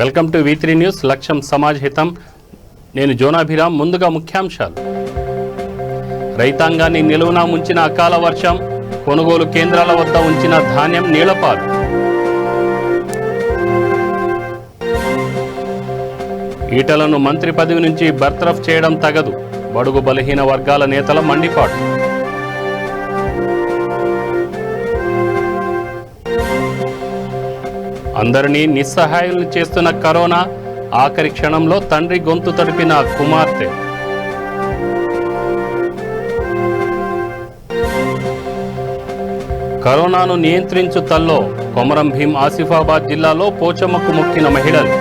Welcome to V3 news. లక్ష్యం సమాజ్ హితం. నేను జోనాభిరామ్. ముందుగా ముఖ్యాంశాలు. రైతాంగాన్ని నిలువునా ముంచిన అకాల వర్షం, కొనుగోలు కేంద్రాల వద్ద ఉంచిన ధాన్యం నీళ్లపాలు. ఈటలను మంత్రి పదవి నుంచి బర్తరఫ్ చేయడం తగదు, బడుగు బలహీన వర్గాల నేతల మండిపాటు. అందరినీ నిస్సహాయాలు చేస్తున్న కరోనా, ఆఖరి క్షణంలో తండ్రి గొంతు తడిపిన కుమార్తె. కరోనాను నియంత్రించు తల్లో కొమరం భీం ఆసిఫాబాద్ జిల్లాలో పోచమ్మకు మొక్కిన మహిళలు.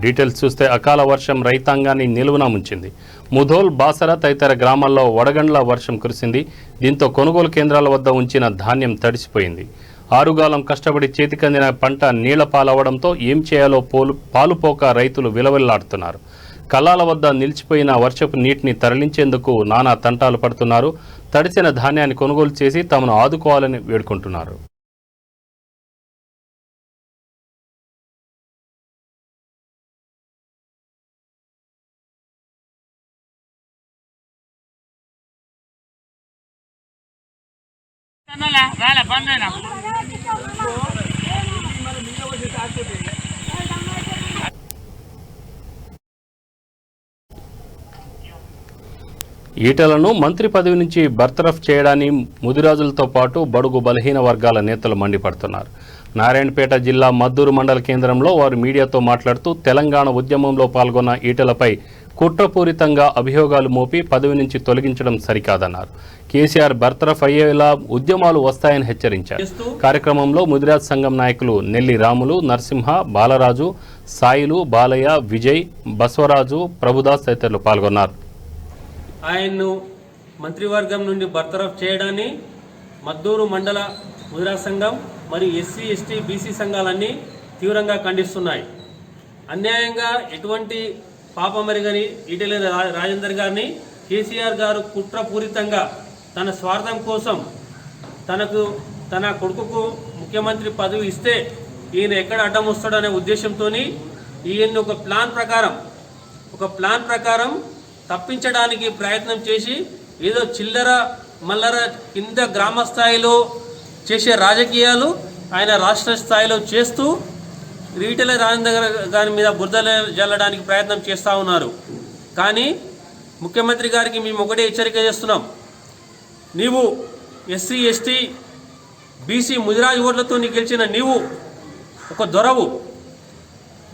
డీటెయిల్స్ చూస్తే అకాల వర్షం రైతాంగాన్ని నిలువున ముంచింది. ముధోల్, బాసర తదితర గ్రామాల్లో వడగండ్ల వర్షం కురిసింది. దీంతో కొనుగోలు కేంద్రాల వద్ద ఉంచిన ధాన్యం తడిసిపోయింది. ఆరుగాలం కష్టపడి చేతికందిన పంట నీళ్ల పాలవడంతో ఏం చేయాలో పాలుపోక రైతులు విలవిల్లాడుతున్నారు. కల్లాల వద్ద నిలిచిపోయిన వర్షపు నీటిని తరలించేందుకు నానా తంటాలు పడుతున్నారు. తడిసిన ధాన్యాన్ని కొనుగోలు చేసి తమను ఆదుకోవాలని వేడుకుంటున్నారు. ఈటలను మంత్రి పదవి నుంచి బర్తరఫ్ చేయడాన్ని ముదిరాజులతో పాటు బడుగు బలహీన వర్గాల నేతలు మండిపడుతున్నారు. నారాయణపేట జిల్లా మద్దూరు మండల కేంద్రంలో వారు మీడియాతో మాట్లాడుతూ తెలంగాణ ఉద్యమంలో పాల్గొన్న ఈటలపై కుట్రపూరితంగా అభియోగాలు మోపి పదవి నుంచి తొలగించడం సరికాదన్నారు. కేసీఆర్ బర్తరఫ్ అయ్యేలా ఉద్యమాలు వస్తాయని హెచ్చరించారు. కార్యక్రమంలో ముదిరాజ్ సంఘం నాయకులు నెల్లి రాములు, నరసింహ, బాలరాజు, సాయిలు, బాలయ్య, విజయ్, బసవరాజు, ప్రభుదాస్ తదితరులు పాల్గొన్నారు. ఆయన్ను మంత్రివర్గం నుండి బర్తరఫ్ చేయడాన్ని మద్దూరు మండల ముదిరాజ్ సంఘం మరియు ఎస్సీ, ఎస్టీ, బీసీ సంఘాలన్నీ తీవ్రంగా ఖండిస్తున్నాయి. అన్యాయంగా ఎటువంటి పాపమరిగని ఈటెల రాజేందర్ గారిని కేసీఆర్ గారు కుట్రపూరితంగా తన స్వార్థం కోసం తన కొడుకుకు ముఖ్యమంత్రి పదవి ఇస్తే ఈయన ఎక్కడ అడ్డం వస్తాడనే ఉద్దేశంతో ఈయన్ని ఒక ప్లాన్ ప్రకారం తప్పించడానికి ప్రయత్నం చేసి ఏదో చిల్లర మల్లర కింద గ్రామ స్థాయిలో చేసే రాజకీయాలు ఆయన రాష్ట్ర స్థాయిలో చేస్తూ ఈటెల రాజేందర్ గారి మీద బురద జల్లడానికి ప్రయత్నం చేస్తూ ఉన్నారు. కానీ ముఖ్యమంత్రి గారికి మేము ఒకటే హెచ్చరిక చేస్తున్నాం. నీవు ఎస్సీ, ఎస్టీ, బీసీ, ముదిరాజ్ ఓట్లతో గెలిచిన నీవు ఒక దొరవు.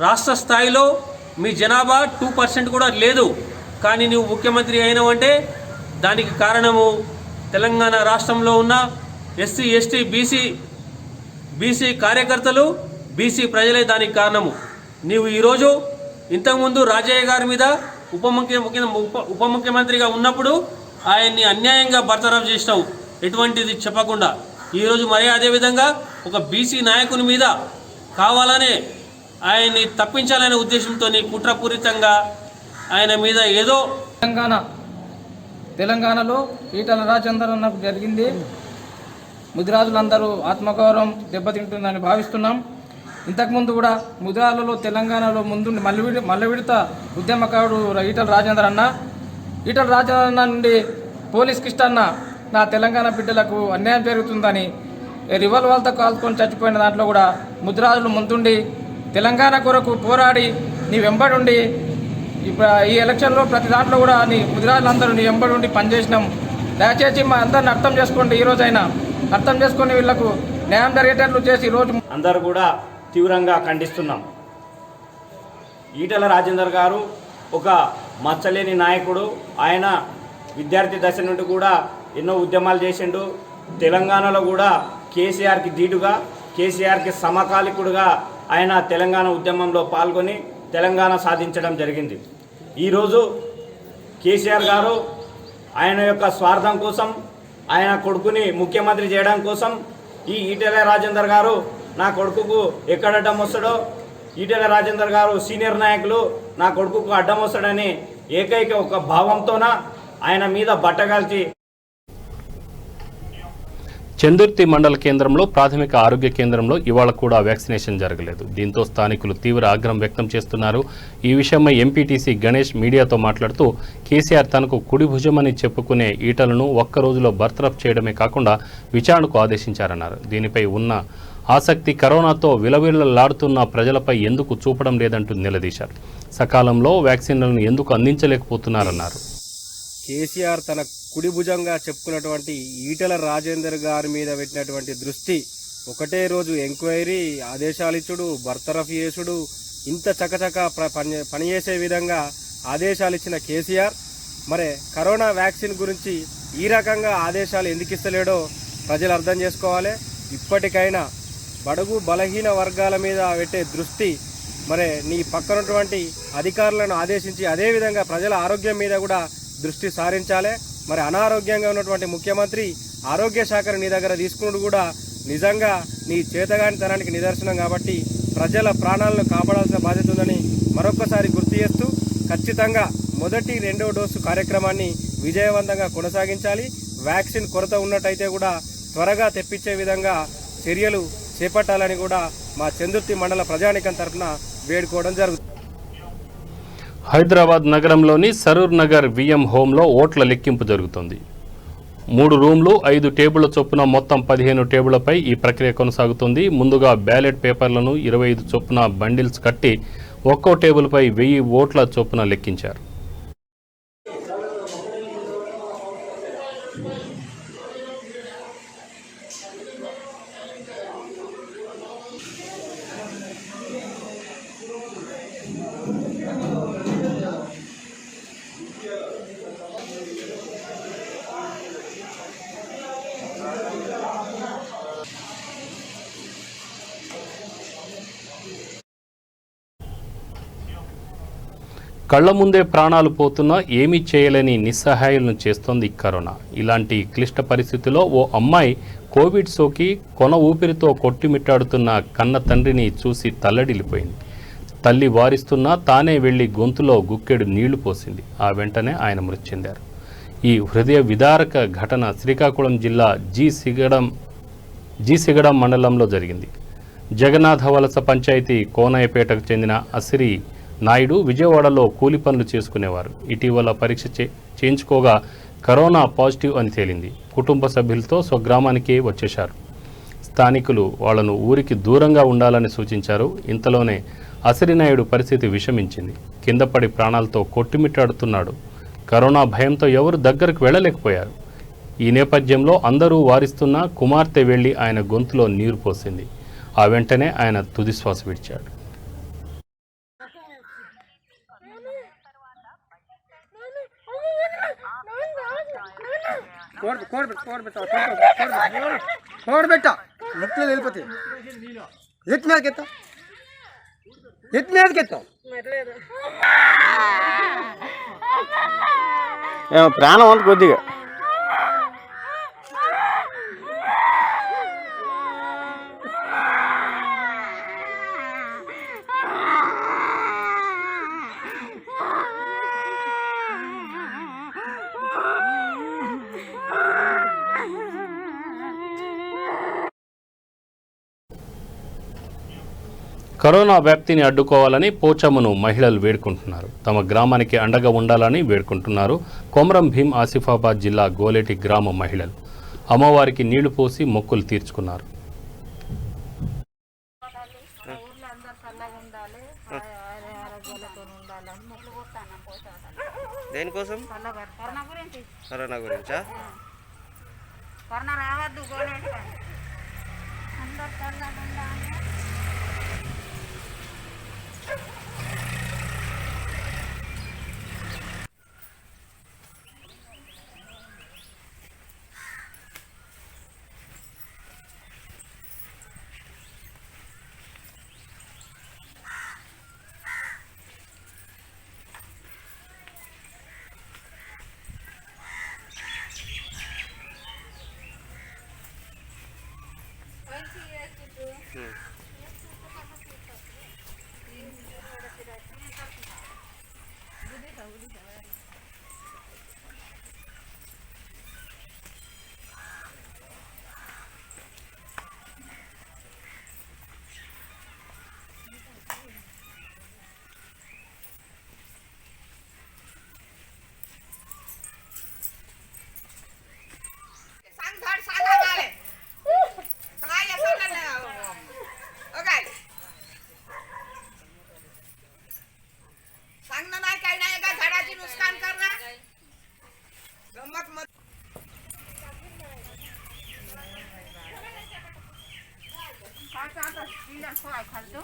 రాష్ట్ర స్థాయిలో మీ జనాభా 2% కూడా లేదు. కానీ నువ్వు ముఖ్యమంత్రి అయినావంటే దానికి కారణము తెలంగాణ రాష్ట్రంలో ఉన్న ఎస్సీ, ఎస్టీ, బీసీ కార్యకర్తలు, బీసీ ప్రజలే దానికి కారణము. నీవు ఈరోజు ఇంతకుముందు రాజయ్య గారి మీద ఉప ముఖ్యమంత్రిగా ఉన్నప్పుడు ఆయన్ని అన్యాయంగా బర్తరఫ్ చేసినావు, ఎటువంటిది చెప్పకుండా. ఈరోజు మరి అదేవిధంగా ఒక బీసీ నాయకుని మీద కావాలనే ఆయన్ని తప్పించాలనే ఉద్దేశంతో కుట్రపూరితంగా ఆయన మీద ఏదో తెలంగాణలో ఈటల రాజేందర్ అన్నకు జరిగింది. ముదిరాజులందరూ ఆత్మగౌరవం దెబ్బతింటుందని భావిస్తున్నాం. ఇంతకుముందు కూడా ముదిరాజులలో తెలంగాణలో ముందు మల్ల విడత ఉద్యమకారుడు ఈటల రాజేందర్ అన్న నుండి పోలీస్ కిష్టన్న నా తెలంగాణ బిడ్డలకు అన్యాయం జరుగుతుందని రివాల్వర్తో కాల్చుకొని చచ్చిపోయిన దాంట్లో కూడా ముదిరాజులు ముందుండి తెలంగాణ కొరకు పోరాడి నీ వెంబడుండి ఇప్పుడు ఈ ఎలక్షన్లో ప్రతి దాంట్లో కూడా ముదిరాజులందరూ నీ వెంబడి పనిచేసినాం. దయచేసి మా అందరిని అర్థం చేసుకోండి. ఈరోజైనా అర్థం చేసుకుని వీళ్లకు న్యాయం జరిగేటట్లు చేసి ఈరోజు అందరూ కూడా తీవ్రంగా ఖండిస్తున్నాం. ఈటల రాజేందర్ గారు ఒక మచ్చలేని నాయకుడు. ఆయన విద్యార్థి దశ నుండి కూడా ఎన్నో ఉద్యమాలు చేసిండు. తెలంగాణలో కూడా కేసీఆర్కి ధీటుగా, కేసీఆర్కి సమకాలికుడుగా ఆయన తెలంగాణ ఉద్యమంలో పాల్గొని తెలంగాణ సాధించడం జరిగింది. ఈరోజు కేసీఆర్ గారు ఆయన యొక్క స్వార్థం కోసం, ఆయన కొడుకుని ముఖ్యమంత్రి చేయడం కోసం ఈ ఈటెల రాజేందర్ గారు నా కొడుకుకు ఎక్కడ అడ్డం వస్తాడో, ఈటెల రాజేందర్ గారు సీనియర్ నాయకులు నా కొడుకుకు అడ్డం వస్తాడని ఏకైక ఒక భావంతోన ఆయన మీద బట్టగాల్చి చందుర్తి మండల కేంద్రంలో ప్రాథమిక ఆరోగ్య కేంద్రంలో ఇవాళ కూడా వ్యాక్సినేషన్ జరగలేదు. దీంతో స్థానికులు తీవ్ర ఆగ్రహం వ్యక్తం చేస్తున్నారు. ఈ విషయమై ఎంపీటీసీ గణేష్ మీడియాతో మాట్లాడుతూ కేసీఆర్ తనకు కుడి భుజమని చెప్పుకునే ఈటలను ఒక్క రోజులో బర్తరఫ్ చేయడమే కాకుండా విచారణకు ఆదేశించారన్నారు. దీనిపై ఉన్న ఆసక్తి కరోనాతో విలవిలలాడుతున్న ప్రజలపై ఎందుకు చూపడం లేదంటూ నిలదీశారు. సకాలంలో వ్యాక్సిన్లను ఎందుకు అందించలేకపోతున్నారన్నారు. కేసీఆర్ తన కుడి భుజంగా చెప్పుకున్నటువంటి ఈటల రాజేందర్ గారి మీద పెట్టినటువంటి దృష్టి ఒకటే రోజు ఎంక్వైరీ ఆదేశాలిచ్చుడు, బర్తరఫ్ చేసుడు, ఇంత చకచక పనిచేసే విధంగా ఆదేశాలు ఇచ్చిన కేసీఆర్ మరి కరోనా వ్యాక్సిన్ గురించి ఈ రకంగా ఆదేశాలు ఎందుకు ఇస్తలేడో ప్రజలు అర్థం చేసుకోవాలి. ఇప్పటికైనా బడుగు బలహీన వర్గాల మీద పెట్టే దృష్టి మరి నీ పక్కనటువంటి అధికారులను ఆదేశించి అదేవిధంగా ప్రజల ఆరోగ్యం మీద కూడా దృష్టి సారించాలి. మరి అనారోగ్యంగా ఉన్నటువంటి ముఖ్యమంత్రి ఆరోగ్య శాఖను నీ దగ్గర తీసుకున్నది కూడా నిజంగా నీ చేతగానితనానికి నిదర్శనం. కాబట్టి ప్రజల ప్రాణాలను కాపాడాల్సిన బాధ్యత ఉందని మరొకసారి గుర్తు చేస్తూ ఖచ్చితంగా మొదటి 2వ డోసు కార్యక్రమాన్ని విజయవంతంగా కొనసాగించాలి. వ్యాక్సిన్ కొరత ఉన్నట్టయితే కూడా త్వరగా తెప్పించే విధంగా చర్యలు చేపట్టాలని కూడా మా చందుర్తి మండల ప్రజానికం తరఫున వేడుకోవడం జరుగుతుంది. హైదరాబాద్ నగరంలోని సరూర్ నగర్ విఎం హోంలో ఓట్ల లెక్కింపు జరుగుతోంది. 3 రూమ్లు 5 టేబుళ్ల చొప్పున మొత్తం 15 టేబుళ్లపై ఈ ప్రక్రియ కొనసాగుతుంది. ముందుగా బ్యాలెట్ పేపర్లను 25 చొప్పున బండిల్స్ కట్టి ఒక్కో టేబుల్పై 1000 ఓట్ల చొప్పున లెక్కించారు. కళ్ల ముందే ప్రాణాలు పోతున్నా ఏమీ చేయలేని నిస్సహాయాలను చేస్తోంది కరోనా. ఇలాంటి క్లిష్ట పరిస్థితిలో ఓ అమ్మాయి కోవిడ్ సోకి కొన ఊపిరితో కొట్టిమిట్టాడుతున్న కన్న తండ్రిని చూసి తల్లడిల్లిపోయింది. తల్లి వారిస్తున్నా తానే వెళ్లి గొంతులో గుక్కెడు నీళ్లు పోసింది. ఆ వెంటనే ఆయన మృతి చెందారు. ఈ హృదయ విదారక ఘటన శ్రీకాకుళం జిల్లా జి సిగడం మండలంలో జరిగింది. జగన్నాథ వలస పంచాయతీ కోనాయపేటకు చెందిన అసిరి నాయుడు విజయవాడలో కూలి పనులు చేసుకునేవారు. ఇటీవల పరీక్ష చేయించుకోగా కరోనా పాజిటివ్ అని తేలింది. కుటుంబ సభ్యులతో స్వగ్రామానికి వచ్చేశారు. స్థానికులు వాళ్లను ఊరికి దూరంగా ఉండాలని సూచించారు. ఇంతలోనే అసిరినాయుడు పరిస్థితి విషమించింది. కిందపడి ప్రాణాలతో కొట్టిమిట్టాడుతున్నాడు. కరోనా భయంతో ఎవరు దగ్గరకు వెళ్ళలేకపోయారు. ఈ నేపథ్యంలో అందరూ వారిస్తున్నా కుమార్తె వెళ్లి ఆయన గొంతులో నీరు పోసింది. ఆ వెంటనే ఆయన తుదిశ్వాస విడిచాడు. ప్రాణం అంత కొద్దిగా కరోనా వ్యాప్తిని అడ్డుకోవాలని పోచమ్మను మహిళలు వేడుకుంటున్నారు. తమ గ్రామానికి అండగా ఉండాలని వేడుకుంటున్నారు. కొమరం భీం ఆసిఫాబాద్ జిల్లా గోలేటి గ్రామ మహిళలు అమ్మవారికి నీళ్లు పోసి మొక్కులు తీర్చుకున్నారు. దేనికోసం? కరోనా గురించా? కరోనా రావద్దు గోలేటి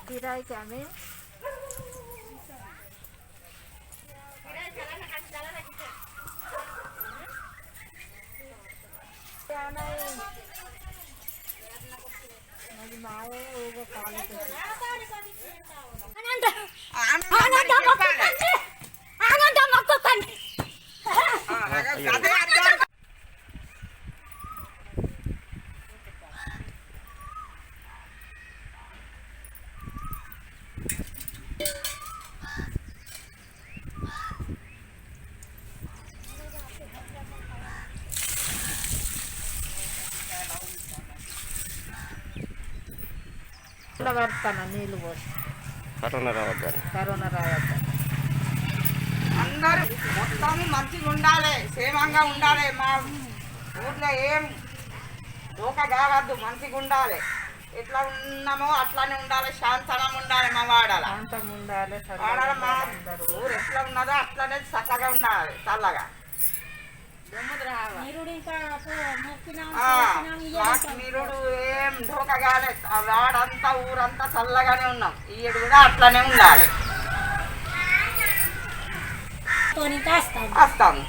गिरायचे आम्ही माझी माय उभं काढत होती. పడతాను నీళ్ళు పోసి కరోనా రావద్దని. కరోనా రావద్దని. అందరూ మొత్తం మంచిగా ఉండాలి, క్షేమంగా ఉండాలి. మా ఊర్లో ఏం రోక కావద్దు, మంచిగా ఉండాలి. ఎట్లా ఉన్నామో అట్లానే ఉండాలి, శాంతనం ఉండాలి. మా వాడాల శాంతం ఉండాలి, వాడాల మా ఊరు ఎట్లా ఉన్నదో అట్లానే చక్కగా ఉండాలి, చల్లగా. మాకు నిరుడు ఏం ఢోక కాలే, వాడంతా ఊరంతా చల్లగానే ఉన్నాం. ఈ ఏడు కూడా అట్లానే ఉండాలి. వస్తాము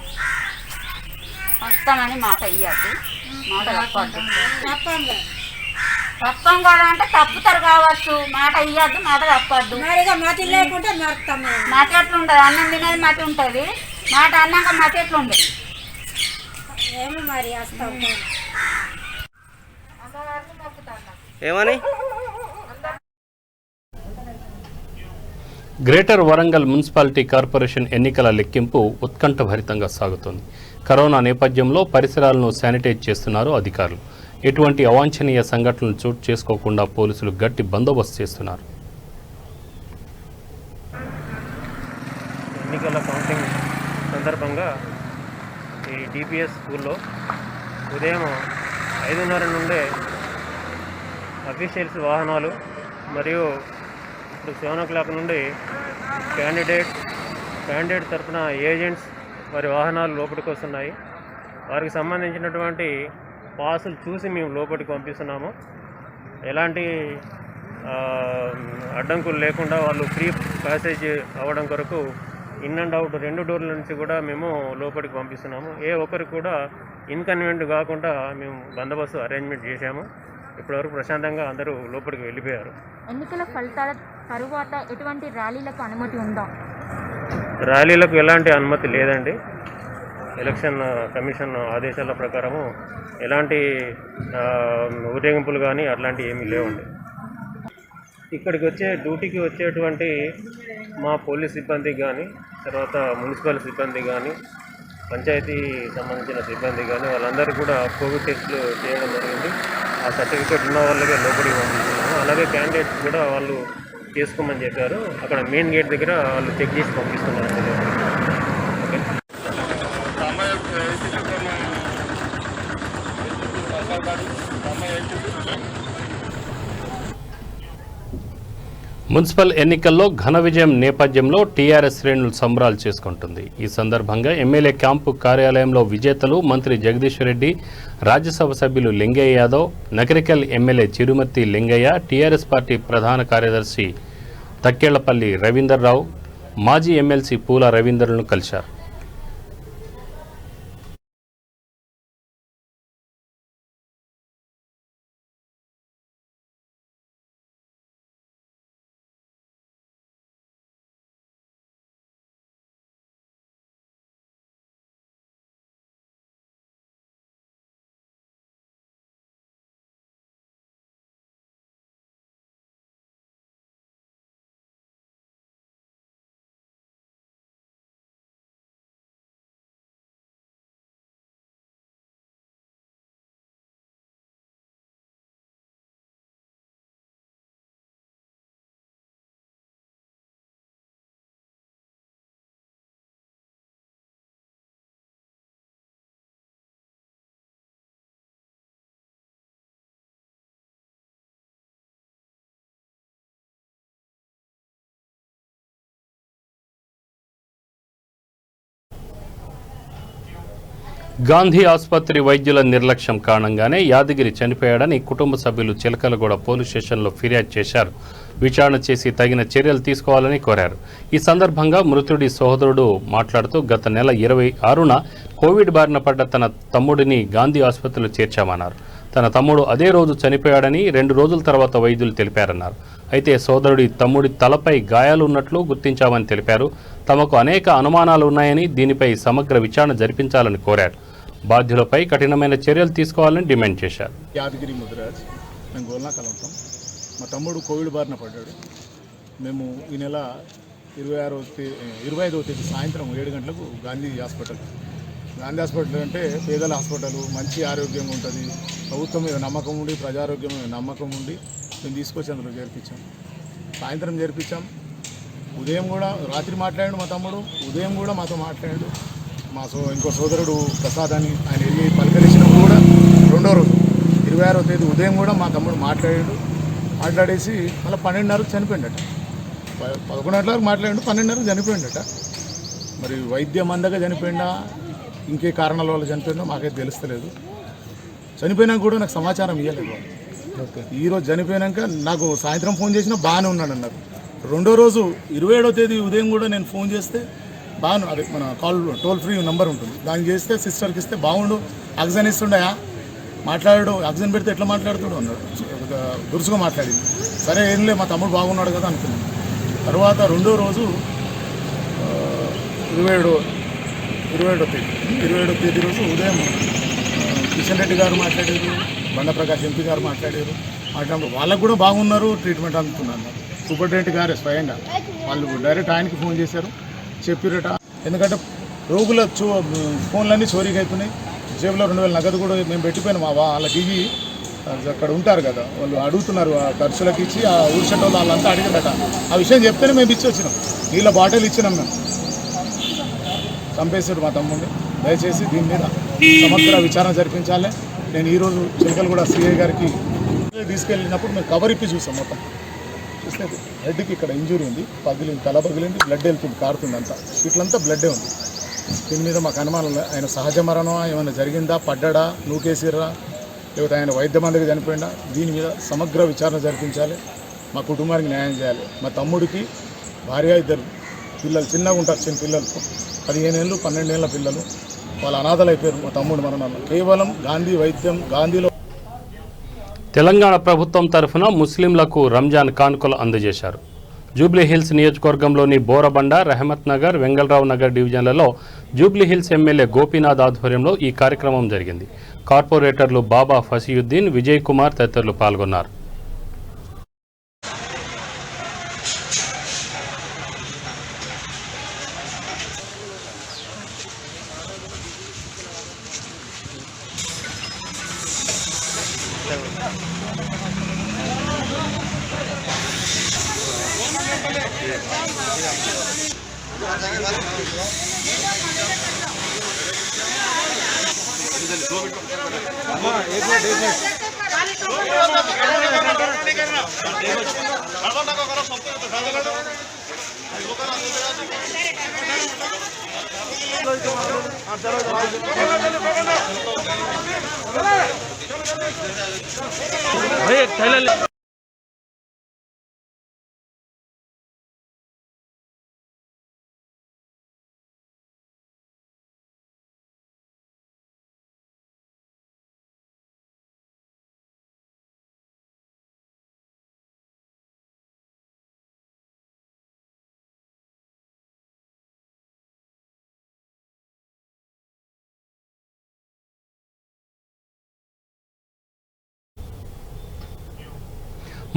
వస్తామని మాట ఇయ్యద్దు, మాట తప్పద్దు. తప్పం కదా అంటే తప్పుతారు కావచ్చు, మాట ఇయ్యద్దు, మాట తప్పద్దు. మతి లేకుంటే నడుస్తాం. మాట ఎట్లుంటుంది, అన్నం తినేది మాట ఉంటుంది, మాట అన్నాక మాట ఎట్లుండదు. ఏమో మరి వస్తాం. ఏమని గ్రేటర్ వరంగల్ మున్సిపాలిటీ కార్పొరేషన్ ఎన్నికల లెక్కింపు ఉత్కంఠభరితంగా సాగుతోంది. కరోనా నేపథ్యంలో పరిసరాలను శానిటైజ్ చేస్తున్నారు అధికారులు. ఎటువంటి అవాంఛనీయ సంఘటనలు చోటు చేసుకోకుండా పోలీసులు గట్టి బందోబస్తు చేస్తున్నారు. ఎన్నికల కౌంటింగ్ సందర్భంగా ఈ డిపిఎస్ స్కూల్లో ఉదయం 5:30 నుండే అఫీషియల్స్ వాహనాలు మరియు ఇప్పుడు 7 o'clock నుండి క్యాండిడేట్ తరఫున ఏజెంట్స్ వారి వాహనాలు లోపలికి వస్తున్నాయి. వారికి సంబంధించినటువంటి పాసులు చూసి మేము లోపలికి పంపిస్తున్నాము. ఎలాంటి అడ్డంకులు లేకుండా వాళ్ళు ఫ్రీ ప్యాసేజ్ అవ్వడం కొరకు ఇన్ అండ్ అవుట్ 2 డోర్ల నుంచి కూడా మేము లోపలికి పంపిస్తున్నాము. ఏ ఒక్కరికి కూడా ఇన్కన్వీనియంట్ కాకుండా మేము బందోబస్తు అరేంజ్మెంట్ చేశాము. ఇప్పటివరకు ప్రశాంతంగా అందరూ లోపలికి వెళ్ళిపోయారు. ఎన్నికల ఫలితాల తరువాత ఎటువంటి ర్యాలీలకు అనుమతి ఉందా? ర్యాలీలకు ఎలాంటి అనుమతి లేదండి. ఎలక్షన్ కమిషన్ ఆదేశాల ప్రకారము ఎలాంటి ఊరేగింపులు కానీ అట్లాంటివి ఏమీ లేవండి. ఇక్కడికి డ్యూటీకి వచ్చేటువంటి మా పోలీస్ సిబ్బంది కానీ, తర్వాత మున్సిపల్ సిబ్బంది కానీ, పంచాయతీ సంబంధించిన సిబ్బంది కానీ వాళ్ళందరూ కూడా కోవిడ్ టెస్టులు చేయడం జరిగింది. ఆ సర్టిఫికేట్ ఉన్న వాళ్ళకే లోపలికి పంపిస్తున్నాము. అలాగే క్యాండిడేట్స్ కూడా వాళ్ళు చేసుకోమని చెప్పారు. అక్కడ మెయిన్ గేట్ దగ్గర వాళ్ళు చెక్ చేసి పంపిస్తున్నారు. మున్సిపల్ ఎన్నికల్లో ఘన విజయం నేపథ్యంలో టీఆర్ఎస్ శ్రేణులు సంబరాలు చేసుకుంటుంది. ఈ సందర్భంగా ఎమ్మెల్యే క్యాంపు కార్యాలయంలో విజేతలు మంత్రి జగదీశ్వర్ రెడ్డి, రాజ్యసభ సభ్యులు Lingaiah Yadav, Nagarikal MLA Chirumarthi Lingaiah, TRS party ప్రధాన కార్యదర్శి తక్కేళ్లపల్లి రవీందర్ రావు, మాజీ ఎమ్మెల్సీ పూల రవీందర్లను కలిశారు. గాంధీ ఆసుపత్రి వైద్యుల నిర్లక్ష్యం కారణంగానే యాదగిరి చనిపోయాడని కుటుంబ సభ్యులు చిలకలగూడ పోలీస్ స్టేషన్లో ఫిర్యాదు చేశారు. విచారణ చేసి తగిన చర్యలు తీసుకోవాలని కోరారు. ఈ సందర్భంగా మృతుడి సోదరుడు మాట్లాడుతూ గత నెల 26న కోవిడ్ బారిన పడ్డ తన తమ్ముడిని గాంధీ ఆసుపత్రిలో చేర్చామన్నారు. తన తమ్ముడు అదే రోజు చనిపోయాడని 2 రోజుల తర్వాత వైద్యులు తెలిపారన్నారు. అయితే సోదరుడి తమ్ముడి తలపై గాయాలు ఉన్నట్లు గుర్తించామని తెలిపారు. తమకు అనేక అనుమానాలు ఉన్నాయని దీనిపై సమగ్ర విచారణ జరిపించాలని కోరారు. బాధ్యులపై కఠినమైన చర్యలు తీసుకోవాలని డిమాండ్ చేశారు. యాదగిరి ముదిరాజ్, మేము గోల్నాకల్ ఉంటాం. మా తమ్ముడు కోవిడ్ బారిన పడ్డాడు. మేము ఈ నెల 25వ తేదీ సాయంత్రం 7 గంటలకు గాంధీ హాస్పిటల్ అంటే పేదల హాస్పిటల్, మంచి ఆరోగ్యంగా ఉంటుంది, ప్రభుత్వం మీద నమ్మకం ఉండి ప్రజారోగ్యం మీద నమ్మకం ఉండి మేము తీసుకొచ్చి అందులో చేర్పించాం. సాయంత్రం చేర్పించాం. ఉదయం కూడా రాత్రి మాట్లాడాడు మా తమ్ముడు, ఉదయం కూడా మాతో మాట్లాడాడు. ఇంకో సోదరుడు ప్రసాద్ అని ఆయన వెళ్ళి పలకరించినప్పుడు కూడా 2వ రోజు 26వ తేదీ ఉదయం కూడా మా తమ్ముడు మాట్లాడేసి మళ్ళీ 12:30కు చనిపోయిందట. 11 గంటలకు మాట్లాడాడు, 12:30కు చనిపోయిందట. మరి వైద్యం అందగా చనిపోయిందా, ఇంకే కారణాల వల్ల చనిపోయిందో మాకైతే తెలుస్తలేదు. చనిపోయినాక కూడా నాకు సమాచారం ఇవ్వలేదు. ఈరోజు చనిపోయినాక నాకు సాయంత్రం ఫోన్ చేసినా బాగానే ఉన్నాడు అన్నారు. 2వ రోజు 27వ తేదీ ఉదయం కూడా నేను ఫోన్ చేస్తే బాగా అదే మన టోల్ ఫ్రీ నెంబర్ ఉంటుంది, దానికి చేస్తే సిస్టర్కి ఇస్తే బాగుండు, ఆక్సిజన్ ఇస్తుండయా మాట్లాడాడు, ఆక్సిజన్ పెడితే ఎట్లా మాట్లాడుతాడు అన్నాడు. దురుసుగా మాట్లాడింది. సరే ఏం లేదు, మా తమ్ముడు బాగున్నాడు కదా అనుకున్నాను. తర్వాత 2వ రోజు 27వ తేదీ రోజు ఉదయం కిషన్ రెడ్డి గారు మాట్లాడారు, బండప్రకాష్ ఎంపీ గారు మాట్లాడారు. మాట్లాడినప్పుడు వాళ్ళకు కూడా బాగున్నారు, ట్రీట్మెంట్ అందుతున్నారు. సూపరింటెండెంట్ గారే స్వయంగా వాళ్ళు డైరెక్ట్ ఆయనకి ఫోన్ చేశారు, చెప్పిరట. ఎందుకంటే రోగుల ఫోన్లన్నీ చోరీగా అవుతున్నాయి. జేబులో 2000 నగదు కూడా మేము పెట్టిపోయినాం. వాళ్ళకి ఇవి అక్కడ ఉంటారు కదా, వాళ్ళు అడుగుతున్నారు, ఆ ఖర్చులకు ఇచ్చి ఆ ఊడ్చేట వాళ్ళంతా అడిగారట. ఆ విషయం చెప్తేనే మేము ఇచ్చి వచ్చినాం. నీళ్ళ బాటిల్ ఇచ్చినాం. మేము చంపేశాడు మా తమ్ముడిని. దయచేసి దీని మీద సమగ్ర విచారణ జరిపించాలి. నేను ఈరోజు చిలకలగూడ సిఐ గారికి తీసుకెళ్ళినప్పుడు మేము కవర్ ఇప్పి చూసాం. మొత్తం చూస్తే హెడ్కి ఇక్కడ ఇంజూరీ ఉంది, పగిలింది, తల పగిలింది, బ్లడ్ వెళ్తుంది, కారుతుంది, అంతా ఇట్లంతా బ్లడ్డే ఉంది. దీని మీద మాకు అనుమానం, ఆయన సహజ మరణమా, ఏమైనా జరిగిందా, పడ్డా, నూకేసిర్రా, లేకపోతే ఆయన వైద్య మందికి చనిపోయిందా, దీని మీద సమగ్ర విచారణ జరిపించాలి. మా కుటుంబానికి న్యాయం చేయాలి. మా తమ్ముడికి భార్య, 2 పిల్లలు, చిన్నగా ఉంటారు, చిన్న పిల్లలు, 15 ఏళ్ళు 12 ఏళ్ళ పిల్లలు, వాళ్ళ అనాథలు అయిపోయారు. మా తమ్ముడు మరణాలు కేవలం గాంధీ వైద్యం, గాంధీలో. తెలంగాణ ప్రభుత్వం తరఫున ముస్లింలకు రంజాన్ కానుకలు అందజేశారు. జూబ్లీహిల్స్ నియోజకవర్గంలోని బోరబండ, రహమత్ నగర్, వెంగళరావు నగర్ డివిజన్లలో జూబ్లీహిల్స్ ఎమ్మెల్యే గోపీనాథ్ ఆధ్వర్యంలో ఈ కార్యక్రమం జరిగింది. కార్పొరేటర్లు బాబా ఫసీయుద్దీన్, విజయ్ కుమార్ తదితరులు పాల్గొన్నారు.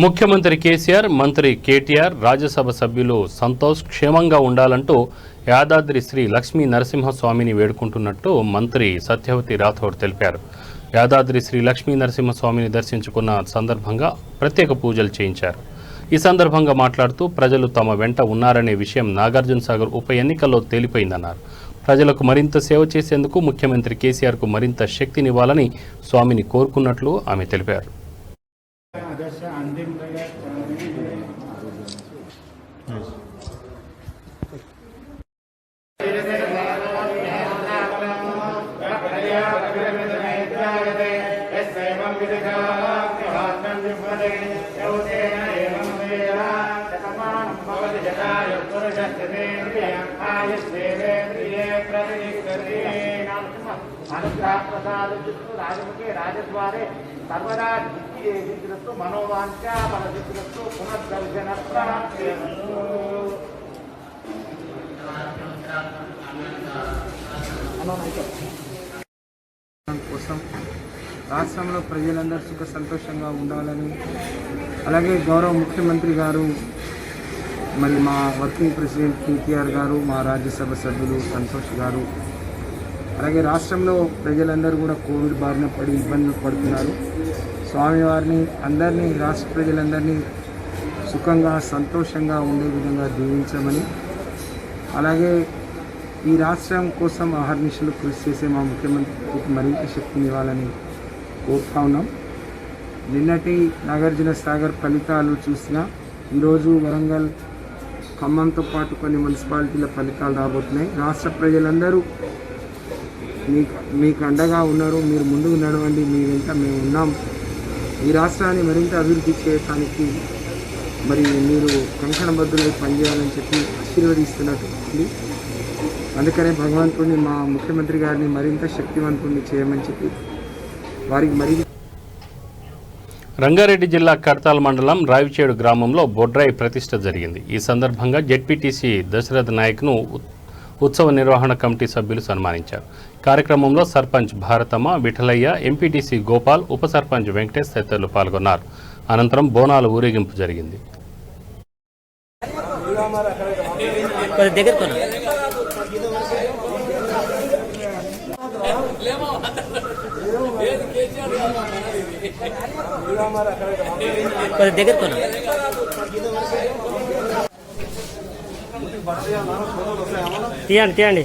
ముఖ్యమంత్రి కేసీఆర్, మంత్రి కేటీఆర్, రాజ్యసభ సభ్యులు సంతోష్ క్షేమంగా ఉండాలంటూ యాదాద్రి శ్రీ లక్ష్మీ నరసింహస్వామిని వేడుకుంటున్నట్టు మంత్రి సత్యవతి రాథోడ్ తెలిపారు. యాదాద్రి శ్రీ లక్ష్మీ నరసింహస్వామిని దర్శించుకున్న సందర్భంగా ప్రత్యేక పూజలు చేయించారు. ఈ సందర్భంగా మాట్లాడుతూ ప్రజలు తమ వెంట ఉన్నారనే విషయం నాగార్జునసాగర్ ఉప ఎన్నికల్లో తేలిపోయిందన్నారు. ప్రజలకు మరింత సేవ చేసేందుకు ముఖ్యమంత్రి కేసీఆర్కు మరింత శక్తినివ్వాలని స్వామిని కోరుకున్నట్లు ఆమె తెలిపారు. రాజముఖే రాజద్వారే సర్వదా దిగ్రస్తు మనోవాంఛ మన దిగ్రస్తు పునర్దర్శన కోసం రాష్ట్రంలో ప్రజలందరూ సుఖ సంతోషంగా ఉండాలని, అలాగే గౌరవ ముఖ్యమంత్రి గారు, మరి మా వర్కింగ్ ప్రెసిడెంట్ కేటీఆర్ గారు, మా రాజ్యసభ సభ్యులు సంతోష్ గారు, అలాగే రాష్ట్రంలో ప్రజలందరూ కూడా కోవిడ్ బారిన పడి ఇబ్బందులు పడుతున్నారు. స్వామివారిని అందరినీ, రాష్ట్ర ప్రజలందరినీ సుఖంగా సంతోషంగా ఉండే విధంగా దీవించమని, అలాగే ఈ రాష్ట్రం కోసం అహర్నిశలు కృషి చేసే మా ముఖ్యమంత్రికి మరింత శక్తిని ఇవ్వాలని కోరుతా ఉన్నాం. నిన్నటి నాగార్జున సాగర్ ఫలితాలు చూసినా ఈరోజు వరంగల్, ఖమ్మంతో పాటు కొన్ని మున్సిపాలిటీల ఫలితాలు రాబోతున్నాయి. రాష్ట్ర ప్రజలందరూ మీకు అండగా ఉన్నారు. మీరు ముందుకు నడవండి, మీ వెంట మేము ఉన్నాం. ఈ రాష్ట్రాన్ని మరింత అభివృద్ధి చేయడానికి మరి మీరు కంకణబద్ధులై పనిచేయాలని చెప్పి ఆశీర్వదిస్తున్నట్టుంది. అందుకనే భగవంతుడిని, మా ముఖ్యమంత్రి గారిని మరింత శక్తివంతుడిని చేయమని చెప్పి వారికి మరింత. రంగారెడ్డి జిల్లా కడతాల్ మండలం రావిచేడు గ్రామంలో బొడ్రాయి ప్రతిష్ఠ జరిగింది. ఈ సందర్భంగా జెడ్పీటీసీ దశరథ్ నాయక్ను ఉత్సవ నిర్వహణ కమిటీ సభ్యులు సన్మానించారు. కార్యక్రమంలో సర్పంచ్ భారతమ్మ, విఠలయ్య, ఎంపీటీసీ గోపాల్, ఉప సర్పంచ్ వెంకటేష్ తదితరులు పాల్గొన్నారు. అనంతరం బోనాల ఊరేగింపు జరిగింది. తీయండి తీయండి.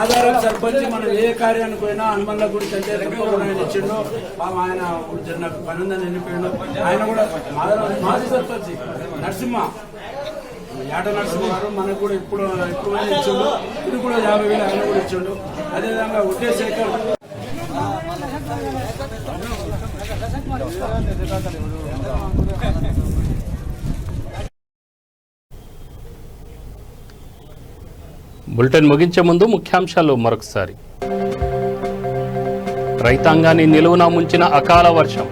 ఆధారం సర్పంచ్ మనం ఏ కార్యానికి పోయినా హనుమన్ల గుడికి వెళ్తే తప్పకుండా ఆయన ఇచ్చిండు. ఆయన నాకు పని ఉందని వెళ్ళిపోయిండు. ఆయన కూడా మాజీ సర్పంచ్ నరసింహ, యాట నరసింహ గారు మనకు కూడా ఇప్పుడు ఇచ్చిండు. ఇది కూడా 50,000 ఆయన కూడా ఇచ్చిండు. అదేవిధంగా ఉద్దేశేఖర్ బులెటిన్ ముగించే ముందు ముఖ్యాంశాలు మరొకసారి. రైతాంగాన్ని నిలువున ముంచిన అకాల వర్షం,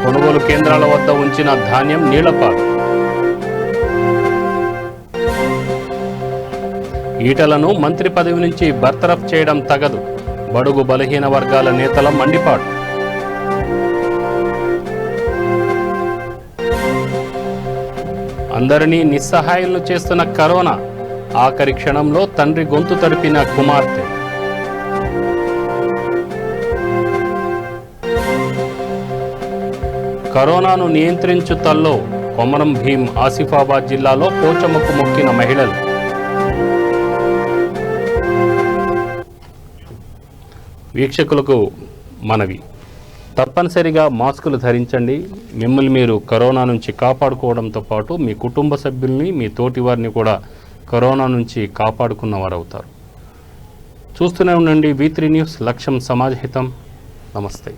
కొనుగోలు కేంద్రాల వద్ద ఉంచిన ధాన్యం నీళ్లపాలు. ఈటలను మంత్రి పదవి నుంచి బర్తరఫ్ చేయడం తగదు, బడుగు బలహీన వర్గాల నేతల మండిపాటు. అందరినీ నిస్సహాయులను చేస్తున్న కరోనా, ఆఖరి క్షణంలో తండ్రి గొంతు తడిపిన కుమార్తె. కరోనాను నియంత్రించు తల్లో కొమరం భీం ఆసిఫాబాద్ జిల్లాలో పోచమ్మకు మొక్కిన మహిళలు. వీక్షకులకు మనవి, తప్పనిసరిగా మాస్కులు ధరించండి. మిమ్మల్ని మీరు కరోనా నుంచి కాపాడుకోవడంతో పాటు మీ కుటుంబ సభ్యుల్ని, మీ తోటివారిని కూడా కరోనా నుంచి కాపాడుకున్నవారు అవుతారు. చూస్తూనే ఉండండి V3 న్యూస్, లక్ష్యం సమాజహితం. నమస్తే.